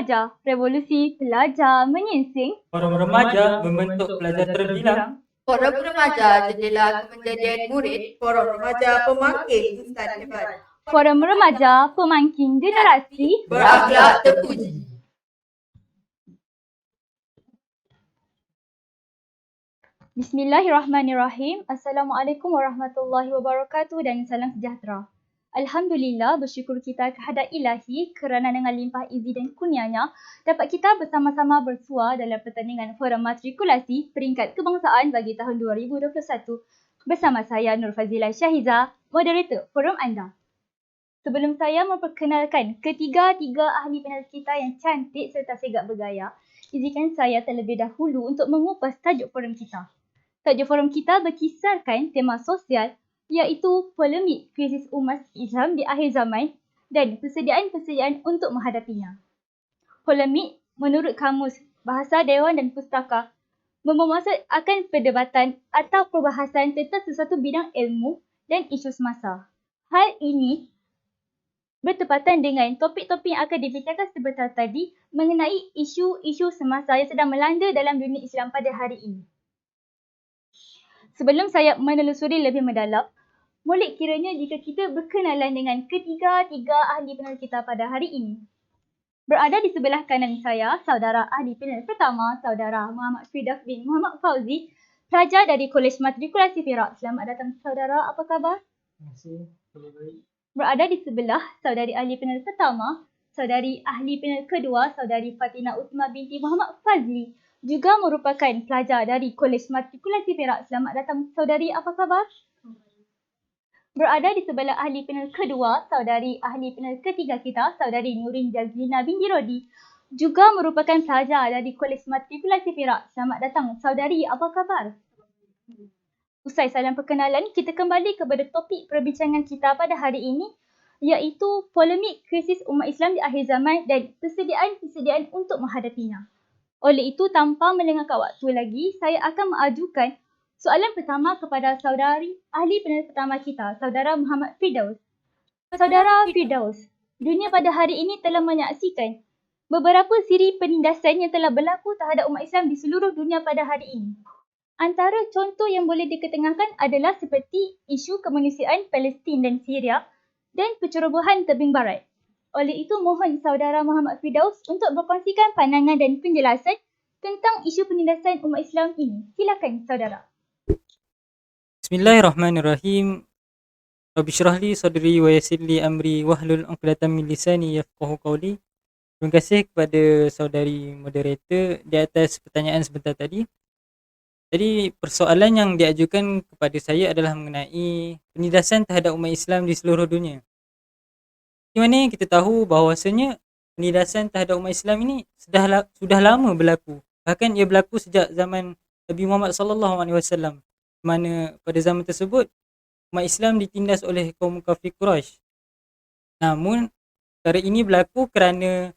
remaja, revolusi pelajar menyingsing. Forum remaja membentuk pelajar terbilang. Forum remaja jendela kemenjadian murid. Forum remaja pemangkin insan hebat. Forum remaja pemangkin generasi Berakhlak terpuji. Bismillahirrahmanirrahim. Assalamualaikum warahmatullahi wabarakatuh dan salam sejahtera. Alhamdulillah, bersyukur kita kehadrat ilahi kerana dengan limpah izin dan kurnianya dapat kita bersama-sama bersua dalam pertandingan forum matrikulasi peringkat kebangsaan bagi tahun 2021 bersama saya Nur Fazila Syahiza, moderator forum anda. Sebelum saya memperkenalkan ketiga-tiga ahli panel kita yang cantik serta segak bergaya, izinkan saya terlebih dahulu untuk mengupas tajuk forum kita. Tajuk forum kita berkisarkan tema sosial iaitu polemik krisis umat Islam di akhir zaman dan persediaan-persediaan untuk menghadapinya. Polemik menurut Kamus Bahasa Dewan dan Pustaka bermaksud akan perdebatan atau perbahasan tentang sesuatu bidang ilmu dan isu semasa. Hal ini bertepatan dengan topik-topik yang akan dibincangkan sebentar tadi mengenai isu-isu semasa yang sedang melanda dalam dunia Islam pada hari ini. Sebelum saya menelusuri lebih mendalam, molek kiranya jika kita berkenalan dengan ketiga-tiga ahli panel kita pada hari ini. Berada di sebelah kanan saya, saudara ahli panel pertama, saudara Muhammad Firdaus bin Muhammad Fauzi, pelajar dari Kolej Matrikulasi Perak. Selamat datang saudara, apa khabar? Terima kasih. Baik. Berada di sebelah saudari ahli panel pertama, saudari ahli panel kedua, saudari Fatina Uthmah binti Muhammad Fazli, juga merupakan pelajar dari Kolej Matrikulasi Perak. Selamat datang saudari, apa khabar? Berada di sebelah ahli panel kedua, saudari ahli panel ketiga kita, saudari Nurin Jazlina binti Rodi, juga merupakan pelajar dari Kolej Matrikulasi Perak. Selamat datang saudari, apa khabar? Usai salam perkenalan, kita kembali kepada topik perbincangan kita pada hari ini, iaitu polemik krisis umat Islam di akhir zaman dan persediaan-persediaan untuk menghadapinya. Oleh itu, tanpa melengahkan waktu lagi, saya akan mengajukan soalan pertama kepada saudari ahli panel pertama kita, saudara Muhammad Firdaus. Saudara Firdaus, dunia pada hari ini telah menyaksikan beberapa siri penindasan yang telah berlaku terhadap umat Islam di seluruh dunia pada hari ini. Antara contoh yang boleh diketengahkan adalah seperti isu kemanusiaan Palestin dan Syria dan pencerobohan tebing barat. Oleh itu, mohon saudara Muhammad Firdaus untuk berkongsikan pandangan dan penjelasan tentang isu penindasan umat Islam ini. Silakan saudara. Bismillahirrahmanirrahim. Rabbi syrah li sadri wa yassir li amri wahlul 'uqdatam min lisani yafqahu qawli. Terima kasih kepada saudari moderator di atas pertanyaan sebentar tadi. Jadi persoalan yang diajukan kepada saya adalah mengenai penindasan terhadap umat Islam di seluruh dunia. Di mana kita tahu bahawasanya penindasan terhadap umat Islam ini sudah lama berlaku. Bahkan ia berlaku sejak zaman Nabi Muhammad SAW, mana pada zaman tersebut umat Islam ditindas oleh kaum kafir Quraisy. Namun perkara ini berlaku kerana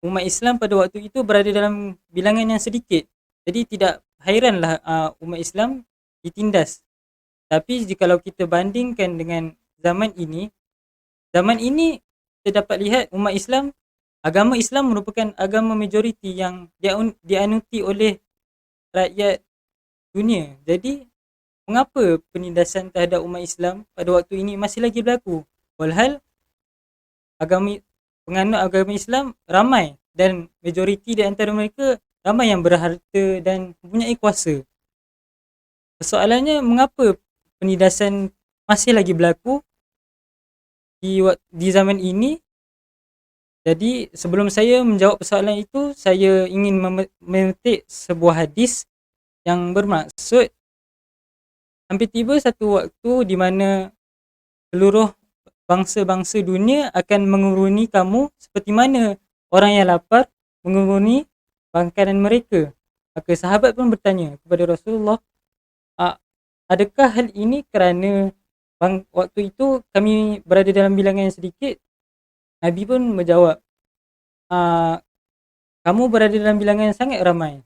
umat Islam pada waktu itu berada dalam bilangan yang sedikit. Jadi tidak hairanlah umat Islam ditindas. Tapi jikalau kita bandingkan dengan zaman ini kita dapat lihat umat Islam, agama Islam merupakan agama majoriti yang dianuti oleh rakyat dunia. Jadi mengapa penindasan terhadap umat Islam pada waktu ini masih lagi berlaku? Walhal penganut agama Islam ramai dan majoriti di antara mereka ramai yang berharta dan mempunyai kuasa. Persoalannya, mengapa penindasan masih lagi berlaku di zaman ini? Jadi sebelum saya menjawab persoalan itu, saya ingin memetik sebuah hadis yang bermaksud hampir tiba satu waktu di mana seluruh bangsa-bangsa dunia akan menguruni kamu seperti mana orang yang lapar menguruni makanan mereka. Maka sahabat pun bertanya kepada Rasulullah, adakah hal ini kerana waktu itu kami berada dalam bilangan yang sedikit? Nabi pun menjawab, kamu berada dalam bilangan yang sangat ramai,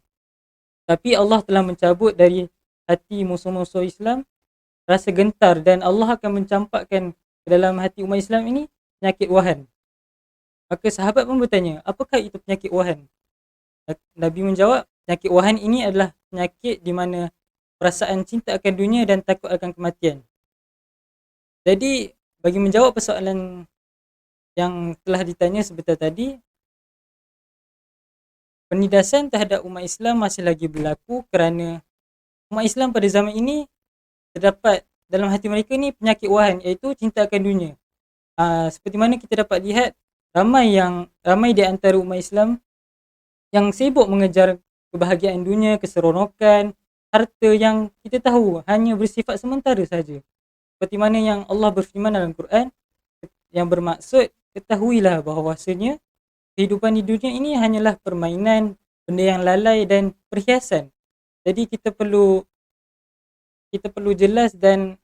tapi Allah telah mencabut dari hati musuh-musuh Islam rasa gentar dan Allah akan mencampakkan ke dalam hati umat Islam ini penyakit wahan. Maka sahabat pun bertanya, apakah itu penyakit wahan? Nabi menjawab, penyakit wahan ini adalah penyakit di mana perasaan cinta akan dunia dan takut akan kematian. Jadi, bagi menjawab persoalan yang telah ditanya sebentar tadi, penindasan terhadap umat Islam masih lagi berlaku kerana umat Islam pada zaman ini terdapat dalam hati mereka ni penyakit wahan, iaitu cinta akan dunia. Seperti mana kita dapat lihat, ramai di antara umat Islam yang sibuk mengejar kebahagiaan dunia, keseronokan, harta yang kita tahu hanya bersifat sementara saja. Seperti mana yang Allah berfirman dalam Quran, yang bermaksud, ketahuilah bahawasanya kehidupan di dunia ini hanyalah permainan, benda yang lalai dan perhiasan. Jadi kita perlu jelas dan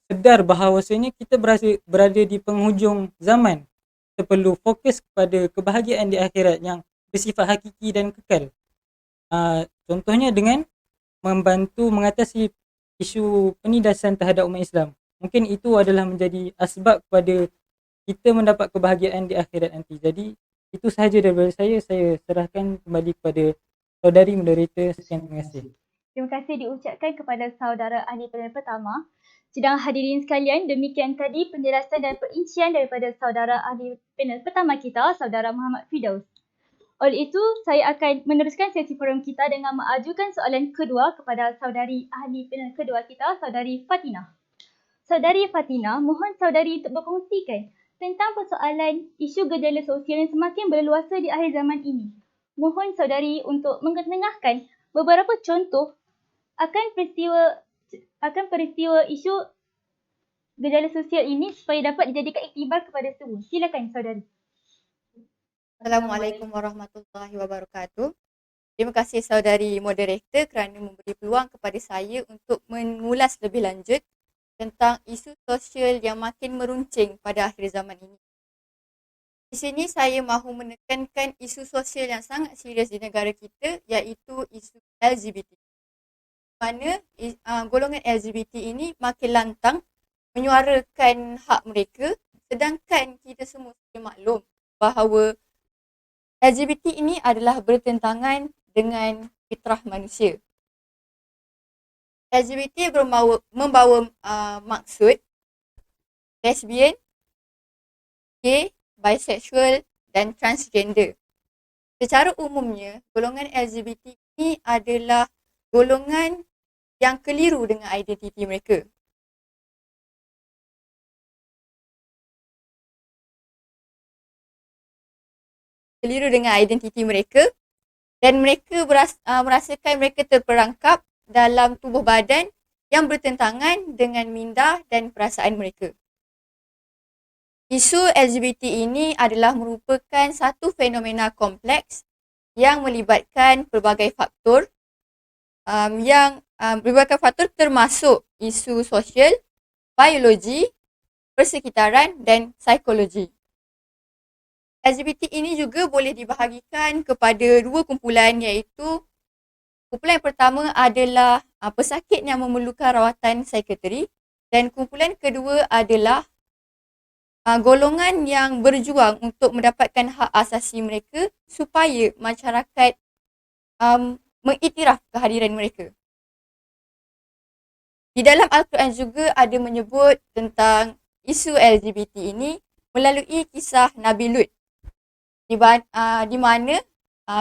sedar bahawasanya kita berada di penghujung zaman. Kita perlu fokus kepada kebahagiaan di akhirat yang bersifat hakiki dan kekal. Contohnya dengan membantu mengatasi isu penindasan terhadap umat Islam. Mungkin itu adalah menjadi asbab kepada kita mendapat kebahagiaan di akhirat nanti. Jadi itu sahaja daripada saya. Saya serahkan kembali kepada saudari moderator. Sekian, terima kasih. Terima kasih diucapkan kepada saudara ahli panel pertama. Sidang hadirin sekalian, demikian tadi penjelasan dan perincian daripada saudara ahli panel pertama kita, saudara Muhammad Firdaus. Oleh itu, saya akan meneruskan sesi forum kita dengan mengajukan soalan kedua kepada saudari ahli panel kedua kita, saudari Fatina. Saudari Fatina, mohon saudari untuk berkongsikan tentang persoalan isu gejala sosial yang semakin berleluasa di akhir zaman ini. Mohon saudari untuk mengetengahkan beberapa contoh akan peristiwa isu gejala sosial ini supaya dapat dijadikan iktibar kepada semua. Silakan saudari. Assalamualaikum warahmatullahi wabarakatuh. Terima kasih saudari moderator kerana memberi peluang kepada saya untuk mengulas lebih lanjut tentang isu sosial yang makin meruncing pada akhir zaman ini. Di sini saya mahu menekankan isu sosial yang sangat serius di negara kita, iaitu isu LGBT. Mana golongan LGBT ini makin lantang menyuarakan hak mereka, sedangkan kita semua sudah maklum bahawa LGBT ini adalah bertentangan dengan fitrah manusia. LGBT membawa maksud lesbian, gay, bisexual dan transgender. Secara umumnya, golongan LGBT ini adalah golongan yang keliru dengan identiti mereka. Dan mereka merasakan mereka terperangkap dalam tubuh badan yang bertentangan dengan minda dan perasaan mereka. Isu LGBT ini adalah merupakan satu fenomena kompleks yang melibatkan pelbagai faktor berbagai faktor termasuk isu sosial, biologi, persekitaran dan psikologi. LGBT ini juga boleh dibahagikan kepada dua kumpulan, iaitu kumpulan yang pertama adalah pesakit yang memerlukan rawatan psikiatri dan kumpulan kedua adalah golongan yang berjuang untuk mendapatkan hak asasi mereka supaya masyarakat mengiktiraf kehadiran mereka. Di dalam Al-Quran juga ada menyebut tentang isu LGBT ini melalui kisah Nabi Lut, di mana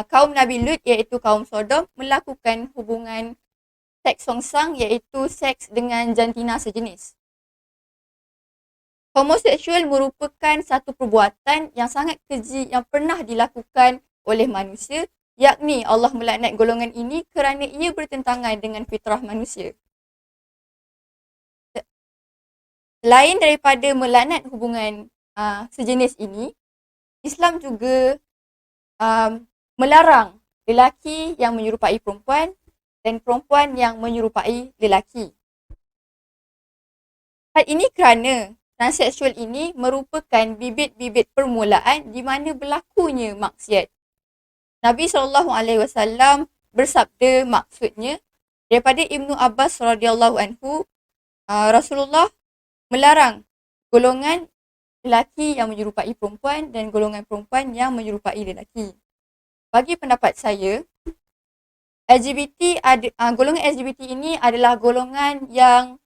kaum Nabi Lut iaitu kaum Sodom melakukan hubungan seks songsang, iaitu seks dengan jantina sejenis. Homoseksual merupakan satu perbuatan yang sangat keji yang pernah dilakukan oleh manusia, yakni Allah melaknat golongan ini kerana ia bertentangan dengan fitrah manusia. Selain daripada melaknat hubungan sejenis ini, Islam juga melarang lelaki yang menyerupai perempuan dan perempuan yang menyerupai lelaki. Hal ini kerana transseksual ini merupakan bibit-bibit permulaan di mana berlakunya maksiat. Nabi SAW bersabda maksudnya daripada Ibnu Abbas radhiyallahu anhu, Rasulullah melarang golongan lelaki yang menyerupai perempuan dan golongan perempuan yang menyerupai lelaki. Bagi pendapat saya, golongan LGBT ini adalah golongan yang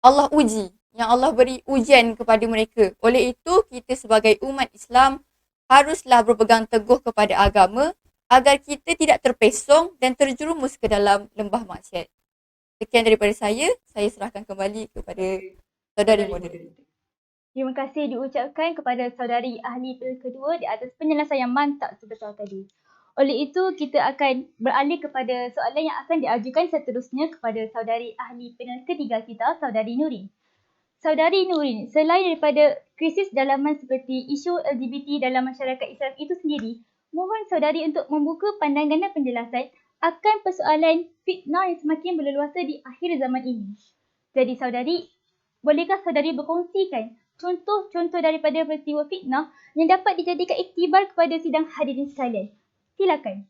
Allah uji, yang Allah beri ujian kepada mereka. Oleh itu, kita sebagai umat Islam haruslah berpegang teguh kepada agama agar kita tidak terpesong dan terjerumus ke dalam lembah maksiat. Sekian daripada saya serahkan kembali kepada saudari moderator. Terima kasih diucapkan kepada saudari ahli panel kedua di atas penyelesaian yang mantap sebesar tadi. Oleh itu, kita akan beralih kepada soalan yang akan diajukan seterusnya kepada saudari ahli panel ketiga kita, saudari Nurin. Saudari Nurin, selain daripada krisis dalaman seperti isu LGBT dalam masyarakat Islam itu sendiri, mohon saudari untuk membuka pandangan dan penjelasan akan persoalan fitnah yang semakin berleluasa di akhir zaman ini. Jadi saudari, bolehkah saudari berkongsikan contoh-contoh daripada peristiwa fitnah yang dapat dijadikan iktibar kepada sidang hadirin sekalian? Silakan.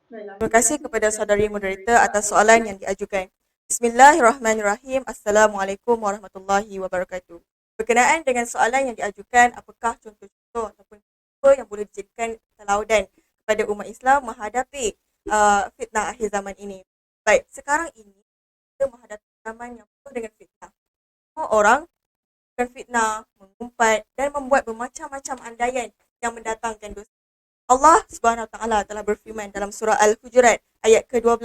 Terima kasih kepada saudari moderator atas soalan yang diajukan. Bismillahirrahmanirrahim. Assalamualaikum warahmatullahi wabarakatuh. Berkenaan dengan soalan yang diajukan, apakah contoh-contoh ataupun apa yang boleh dijadikan telaudan kepada umat Islam menghadapi fitnah akhir zaman ini? Baik, sekarang ini kita menghadapi zaman yang penuh dengan fitnah. Semua orang akan fitnah, mengumpat dan membuat bermacam-macam andaian yang mendatangkan dosa. Allah Subhanahu Wa Taala telah berfirman dalam surah Al-Hujurat ayat ke-12,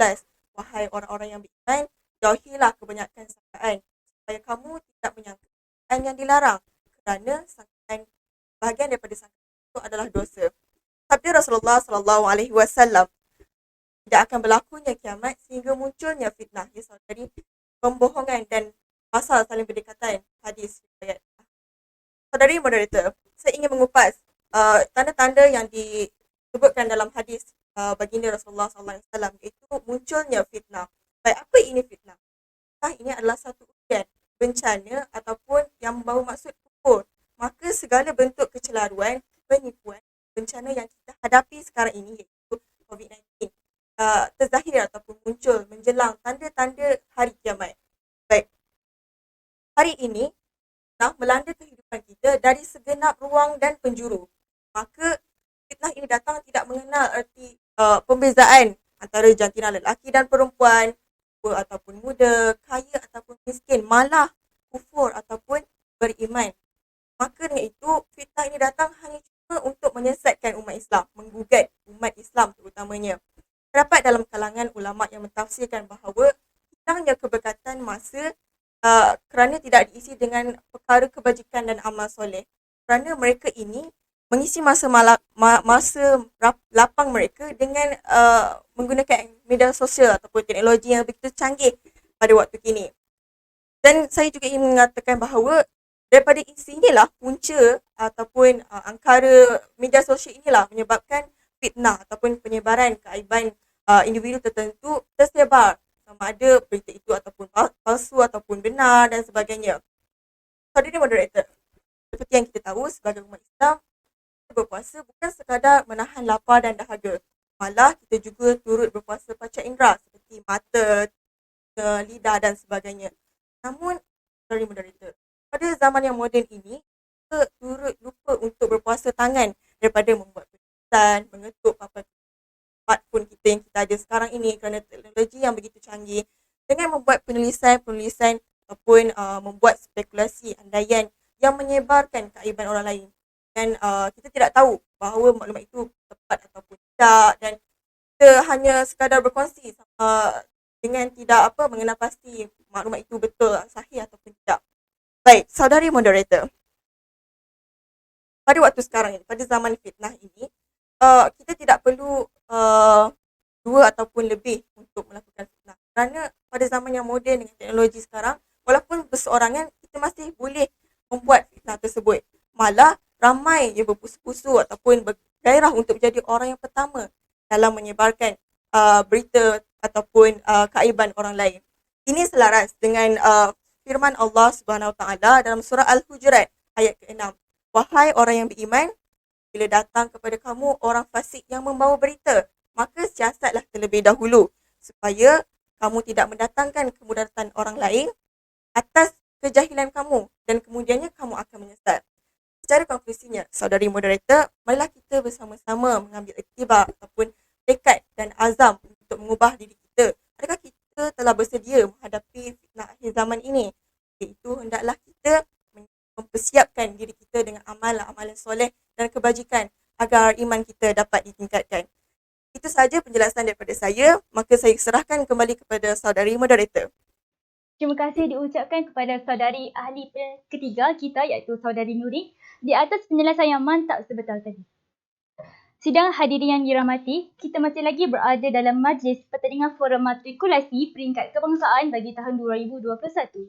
wahai orang-orang yang beriman, jauhilah kebanyakan sangkaan supaya kamu tidak menyangka yang dilarang, kerana sangkaan bahagian daripada sangkaan itu adalah dosa. Sabda Rasulullah sallallahu alaihi wasallam, tidak akan berlakunya kiamat sehingga munculnya fitnah, ya saudari, pembohongan dan pasal saling berdekatan. Hadis riwayat. Saudari moderator, saya ingin mengupas tanda-tanda yang disebutkan dalam hadis baginda Rasulullah SAW, iaitu munculnya fitnah. Baik, apa ini fitnah? Fitnah ini adalah satu ujian, bencana ataupun yang membawa maksud kufur. Maka segala bentuk kecelaruan, penipuan, bencana yang kita hadapi sekarang ini, iaitu COVID-19, terzahir ataupun muncul menjelang tanda-tanda hari kiamat. Baik, hari ini melanda kehidupan kita dari segenap ruang dan penjuru. Maka fitnah ini datang tidak mengenal erti pembezaan antara jantina lelaki dan perempuan, tua ataupun muda, kaya ataupun miskin, malah kufur ataupun beriman. Maka dengan itu, fitnah ini datang hanya cuma untuk menyesatkan umat Islam, menggugat umat Islam terutamanya. Terdapat dalam kalangan ulama yang mentafsirkan bahawa hilangnya keberkatan masa kerana tidak diisi dengan perkara kebajikan dan amal soleh. Kerana mereka ini mengisi masa lapang mereka dengan menggunakan media sosial ataupun teknologi yang begitu canggih pada waktu kini. Dan saya juga ingin mengatakan bahawa daripada sinilah punca ataupun angkara media sosial inilah menyebabkan fitnah ataupun penyebaran keaiban individu tertentu tersebar, sama ada berita itu ataupun palsu ataupun benar dan sebagainya. Saudara moderator, seperti yang kita tahu sebagai umat Islam, berpuasa bukan sekadar menahan lapar dan dahaga. Malah kita juga turut berpuasa panca indera seperti mata, lidah dan sebagainya. Namun, saudara moderator, pada zaman yang moden ini, kita turut lupa untuk berpuasa tangan daripada membuat tulisan, mengetuk papan smartphone kita yang kita ada sekarang ini kerana teknologi yang begitu canggih, dengan membuat penulisan ataupun membuat spekulasi andaian yang menyebarkan keaiban orang lain. Dan kita tidak tahu bahawa maklumat itu tepat ataupun tidak, dan kita hanya sekadar berkongsi dengan tidak mengenal pasti maklumat itu betul, sahih ataupun tidak. Baik, saudari moderator, pada waktu sekarang ini, pada zaman fitnah ini, kita tidak perlu dua ataupun lebih untuk melakukan fitnah. Kerana pada zaman yang moden dengan teknologi sekarang, walaupun berseorangan, kita masih boleh membuat fitnah tersebut. Malah ramai yang berpusu-pusu ataupun bergairah untuk menjadi orang yang pertama dalam menyebarkan berita ataupun keaiban orang lain. Ini selaras dengan firman Allah Subhanahu Wa Taala dalam surah Al-Hujurat ayat ke-6. Wahai orang yang beriman, bila datang kepada kamu orang fasik yang membawa berita, maka siasatlah terlebih dahulu supaya kamu tidak mendatangkan kemudaratan orang lain atas kejahilan kamu dan kemudiannya kamu akan menyesal. Secara konklusinya, saudari moderator, marilah kita bersama-sama mengambil iktibar ataupun tekad dan azam untuk mengubah diri kita. Adakah kita telah bersedia menghadapi fitnah akhir zaman ini? Iaitu hendaklah kita mempersiapkan diri kita dengan amalan-amalan soleh dan kebajikan agar iman kita dapat ditingkatkan. Itu sahaja penjelasan daripada saya, maka saya serahkan kembali kepada saudari moderator. Terima kasih diucapkan kepada saudari ahli ketiga kita iaitu saudari Nuri di atas penjelasan yang mantap sebetul tadi. Sidang hadirin yang dirahmati, kita masih lagi berada dalam majlis pertandingan forum matrikulasi peringkat kebangsaan bagi tahun 2021.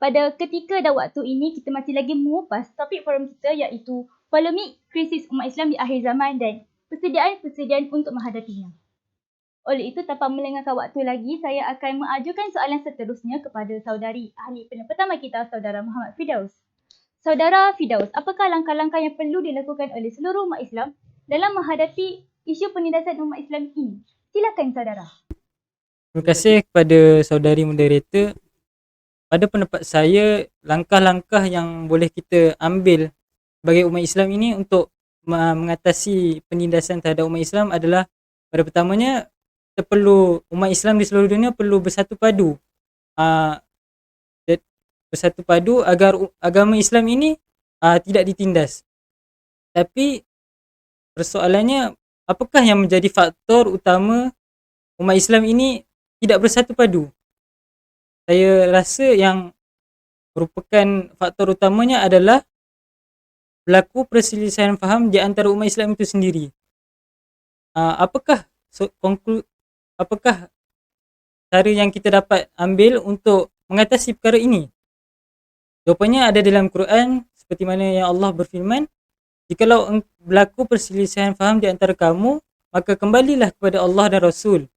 Pada ketika dan waktu ini, kita masih lagi mengupas topik forum kita iaitu polemik krisis umat Islam di akhir zaman dan persediaan untuk menghadapinya. Oleh itu, tanpa melengahkan waktu lagi, saya akan mengajukan soalan seterusnya kepada saudari ahli panel pertama kita, saudara Muhammad Firdaus. Saudara Firdaus, apakah langkah-langkah yang perlu dilakukan oleh seluruh umat Islam dalam menghadapi isu penindasan umat Islam ini? Silakan saudara. Terima kasih kepada saudari moderator. Pada pendapat saya, langkah-langkah yang boleh kita ambil sebagai umat Islam ini untuk mengatasi penindasan terhadap umat Islam adalah, pada pertamanya, kita perlu, umat Islam di seluruh dunia perlu bersatu padu. Bersatu padu agar agama Islam ini tidak ditindas. Tapi persoalannya, apakah yang menjadi faktor utama umat Islam ini tidak bersatu padu? Saya rasa yang merupakan faktor utamanya adalah berlaku perselisihan faham di antara umat Islam itu sendiri. Apakah cara yang kita dapat ambil untuk mengatasi perkara ini? Jawapannya ada dalam Quran, seperti mana yang Allah berfirman, jikalau berlaku perselisihan faham di antara kamu, maka kembalilah kepada Allah dan Rasul.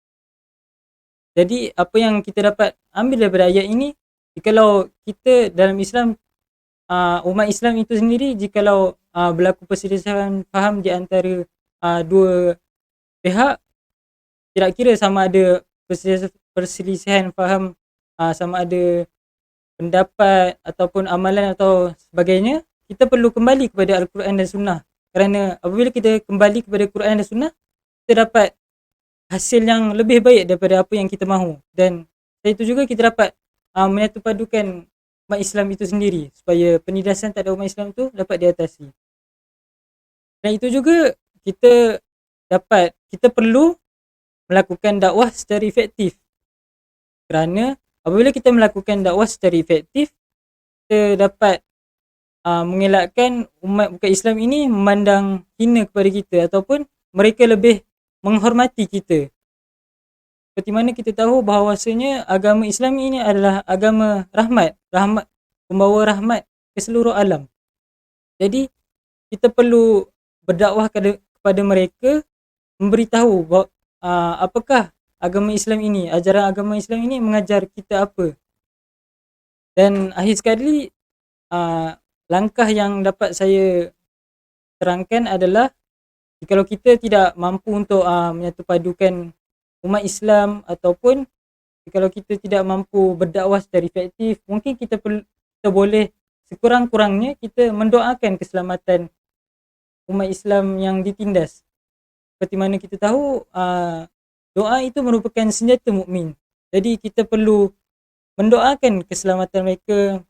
Jadi apa yang kita dapat ambil daripada ayat ini, jikalau kita dalam Islam, umat Islam itu sendiri, jikalau berlaku perselisihan faham di antara dua pihak, tidak kira sama ada perselisihan faham, sama ada pendapat ataupun amalan atau sebagainya, kita perlu kembali kepada Al-Quran dan Sunnah. Kerana apabila kita kembali kepada Quran dan Sunnah, kita dapat hasil yang lebih baik daripada apa yang kita mahu. Dan dari itu juga kita dapat menyatupadukan umat Islam itu sendiri supaya penindasan terhadap umat Islam itu dapat diatasi. Dan itu juga kita perlu melakukan dakwah secara efektif. Kerana apabila kita melakukan dakwah secara efektif, kita dapat mengelakkan umat bukan Islam ini memandang hina kepada kita ataupun mereka lebih menghormati kita. Seperti mana kita tahu bahawasanya agama Islam ini adalah agama rahmat, pembawa rahmat ke seluruh alam. Jadi kita perlu berdakwah kepada mereka, memberitahu apakah agama Islam ini, ajaran agama Islam ini mengajar kita apa. Dan akhir sekali, langkah yang dapat saya terangkan adalah, kalau kita tidak mampu untuk menyatupadukan umat Islam ataupun kalau kita tidak mampu berdakwah secara efektif, mungkin kita boleh sekurang-kurangnya kita mendoakan keselamatan umat Islam yang ditindas. Seperti mana kita tahu, doa itu merupakan senjata mukmin. Jadi kita perlu mendoakan keselamatan mereka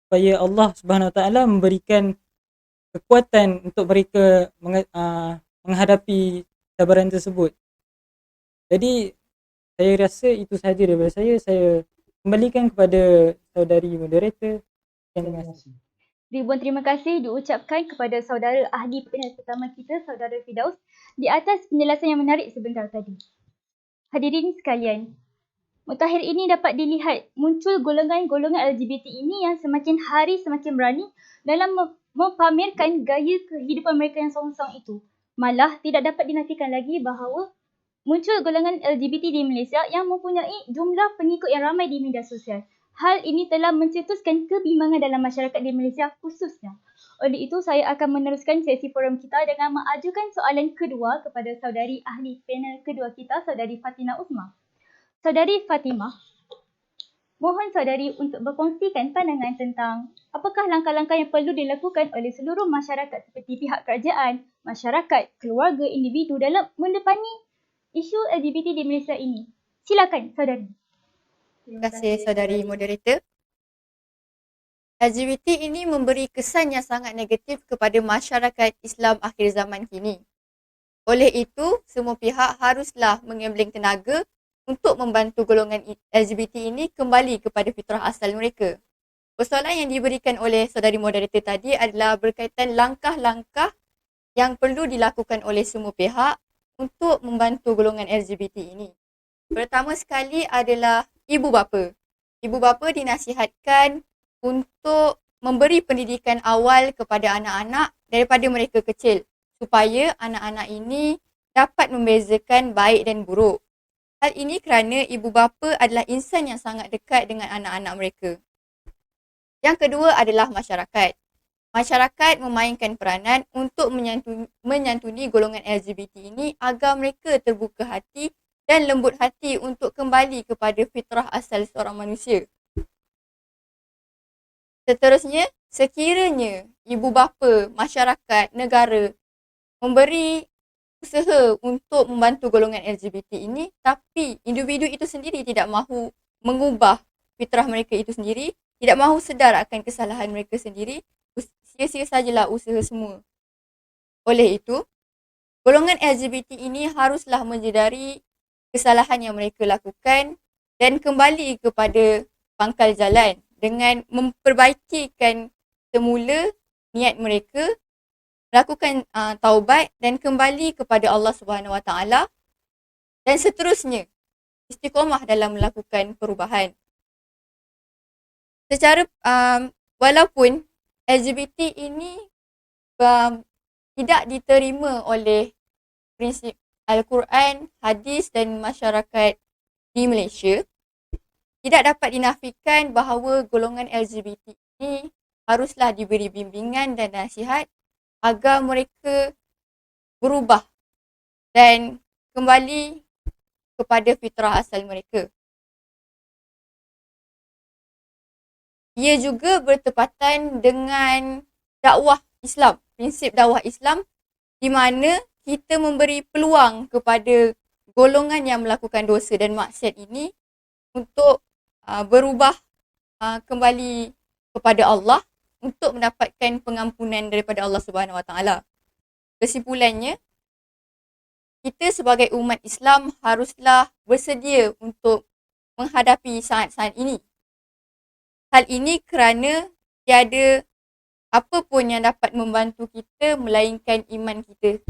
supaya Allah Subhanahu Wa Taala memberikan kekuatan untuk mereka menghadapi cabaran tersebut. Jadi saya rasa itu sahaja daripada saya. Saya kembalikan kepada saudari moderator. Terima kasih. Ribuan terima kasih diucapkan kepada saudara ahli panel pertama kita, saudara Firdaus, di atas penjelasan yang menarik sebentar tadi. Hadirin sekalian, mutakhir ini dapat dilihat muncul golongan-golongan LGBT ini yang semakin hari semakin berani dalam mempamerkan gaya kehidupan mereka yang songsong itu. Malah tidak dapat dinafikan lagi bahawa muncul golongan LGBT di Malaysia yang mempunyai jumlah pengikut yang ramai di media sosial. Hal ini telah mencetuskan kebimbangan dalam masyarakat di Malaysia khususnya. Oleh itu, saya akan meneruskan sesi forum kita dengan mengajukan soalan kedua kepada saudari ahli panel kedua kita, saudari Fatimah Uzma. Saudari Fatimah, Mohon saudari untuk berkongsikan pandangan tentang apakah langkah-langkah yang perlu dilakukan oleh seluruh masyarakat seperti pihak kerajaan, masyarakat, keluarga, individu dalam mendepani isu LGBT di Malaysia ini. Silakan saudari. Terima kasih saudari moderator. LGBT ini memberi kesan yang sangat negatif kepada masyarakat Islam akhir zaman kini. Oleh itu, semua pihak haruslah menggambling tenaga untuk membantu golongan LGBT ini kembali kepada fitrah asal mereka. Persoalan yang diberikan oleh saudari moderator tadi adalah berkaitan langkah-langkah yang perlu dilakukan oleh semua pihak untuk membantu golongan LGBT ini. Pertama sekali adalah ibu bapa. Ibu bapa dinasihatkan untuk memberi pendidikan awal kepada anak-anak daripada mereka kecil supaya anak-anak ini dapat membezakan baik dan buruk. Hal ini kerana ibu bapa adalah insan yang sangat dekat dengan anak-anak mereka. Yang kedua adalah masyarakat. Masyarakat memainkan peranan untuk menyantuni golongan LGBT ini agar mereka terbuka hati dan lembut hati untuk kembali kepada fitrah asal seorang manusia. Seterusnya, sekiranya ibu bapa, masyarakat, negara memberi usaha untuk membantu golongan LGBT ini, tapi individu itu sendiri tidak mahu mengubah fitrah mereka itu sendiri, tidak mahu sedar akan kesalahan mereka sendiri, sia-sia sajalah usaha semua. Oleh itu, golongan LGBT ini haruslah menyedari kesalahan yang mereka lakukan dan kembali kepada pangkal jalan dengan memperbaikikan semula niat mereka, melakukan taubat dan kembali kepada Allah Subhanahu Wa Taala, dan seterusnya istiqamah dalam melakukan perubahan. Secara walaupun LGBT ini tidak diterima oleh prinsip Al-Quran, hadis dan masyarakat di Malaysia, tidak dapat dinafikan bahawa golongan LGBT ini haruslah diberi bimbingan dan nasihat agar mereka berubah dan kembali kepada fitrah asal mereka. Ia juga bertepatan dengan dakwah Islam, prinsip dakwah Islam di mana kita memberi peluang kepada golongan yang melakukan dosa dan maksiat ini untuk berubah kembali kepada Allah untuk mendapatkan pengampunan daripada Allah Subhanahu Wa Taala. Kesimpulannya, kita sebagai umat Islam haruslah bersedia untuk menghadapi saat-saat ini. Hal ini kerana tiada apa pun yang dapat membantu kita melainkan iman kita.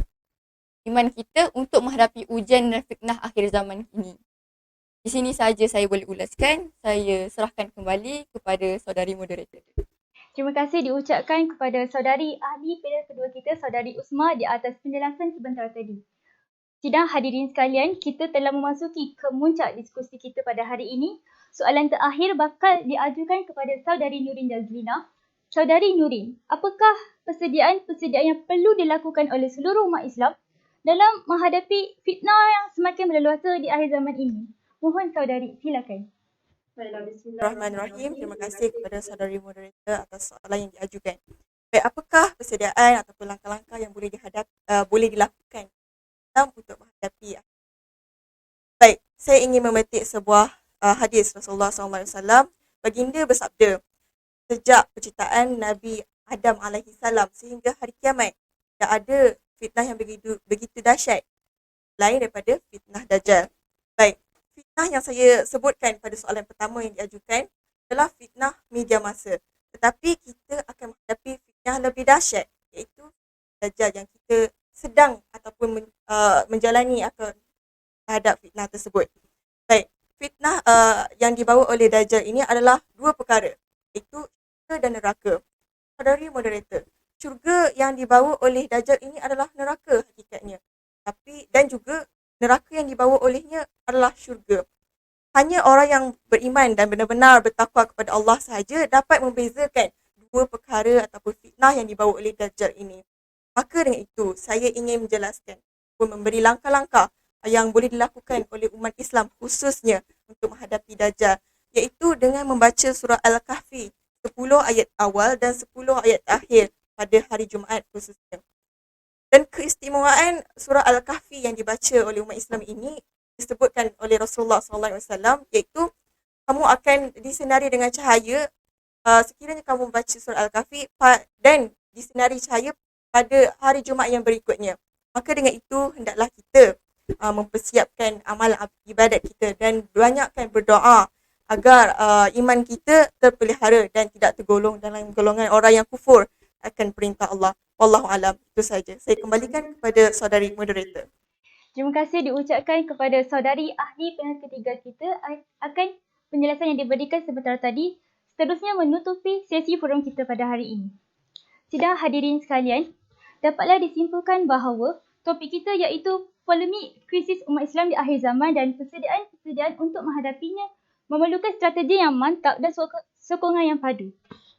Iman kita untuk menghadapi ujian dan fitnah akhir zaman ini. Di sini sahaja saya boleh ulaskan. Saya serahkan kembali kepada saudari moderator. Terima kasih diucapkan kepada saudari ahli panel kedua kita, saudari Usma, di atas penjelasan sebentar tadi. Sidang hadirin sekalian, kita telah memasuki ke muncak diskusi kita pada hari ini. Soalan terakhir bakal diajukan kepada saudari Nurin Jazlina. Saudari Nurin, apakah persediaan-persediaan yang perlu dilakukan oleh seluruh umat Islam dalam menghadapi fitnah yang semakin berleluasa di akhir zaman ini? Mohon saudari, silakan. Bismillahirrahmanirrahim. Terima kasih kepada saudari moderator atas soalan yang diajukan. Baik, apakah persediaan ataupun langkah-langkah yang boleh dilakukan untuk menghadapi? Baik, saya ingin memetik sebuah hadis Rasulullah SAW. Baginda bersabda, sejak penciptaan Nabi Adam alaihissalam sehingga hari kiamat, tak ada fitnah yang begitu dahsyat lain daripada fitnah Dajjal. Baik, fitnah yang saya sebutkan pada soalan pertama yang diajukan adalah fitnah media masa. Tetapi kita akan menghadapi fitnah lebih dahsyat, iaitu Dajjal yang kita sedang ataupun menjalani akan terhadap fitnah tersebut. Baik, fitnah yang dibawa oleh Dajjal ini adalah dua perkara, iaitu syurga dan neraka. Saudari moderator, syurga yang dibawa oleh Dajjal ini adalah neraka hakikatnya. Dan juga neraka yang dibawa olehnya adalah syurga. Hanya orang yang beriman dan benar-benar bertakwa kepada Allah sahaja dapat membezakan dua perkara ataupun fitnah yang dibawa oleh Dajjal ini. Maka dengan itu, saya ingin menjelaskan ataupun memberi langkah-langkah yang boleh dilakukan oleh umat Islam khususnya untuk menghadapi Dajjal iaitu dengan membaca surah Al-Kahfi 10 ayat awal dan 10 ayat akhir pada hari Jumaat khususnya. Dan keistimewaan surah Al-Kahfi yang dibaca oleh umat Islam ini disebutkan oleh Rasulullah SAW, iaitu kamu akan disinari dengan cahaya sekiranya kamu membaca surah Al-Kahfi dan disinari cahaya pada hari Jumaat yang berikutnya. Maka dengan itu hendaklah kita mempersiapkan amal ibadat kita dan banyakkan berdoa agar iman kita terpelihara dan tidak tergolong dalam golongan orang yang kufur akan perintah Allah. Wallahu alam. Itu saja. Saya kembalikan kepada saudari moderator. Terima kasih diucapkan kepada saudari ahli panel ketiga kita akan penjelasan yang diberikan sebentar tadi. Seterusnya menutupi sesi forum kita pada hari ini. Sidang hadirin sekalian, dapatlah disimpulkan bahawa topik kita iaitu polemik krisis umat Islam di akhir zaman dan persediaan untuk menghadapinya memerlukan strategi yang mantap dan sokongan yang padu.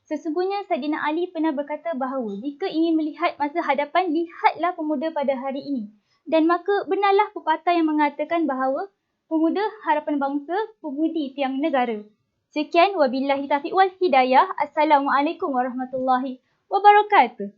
Sesungguhnya Saidina Ali pernah berkata bahawa jika ingin melihat masa hadapan, lihatlah pemuda pada hari ini. Dan maka benarlah pepatah yang mengatakan bahawa pemuda harapan bangsa, pemudi tiang negara. Sekian, wabillahi taufiq wal hidayah. Assalamualaikum warahmatullahi wabarakatuh.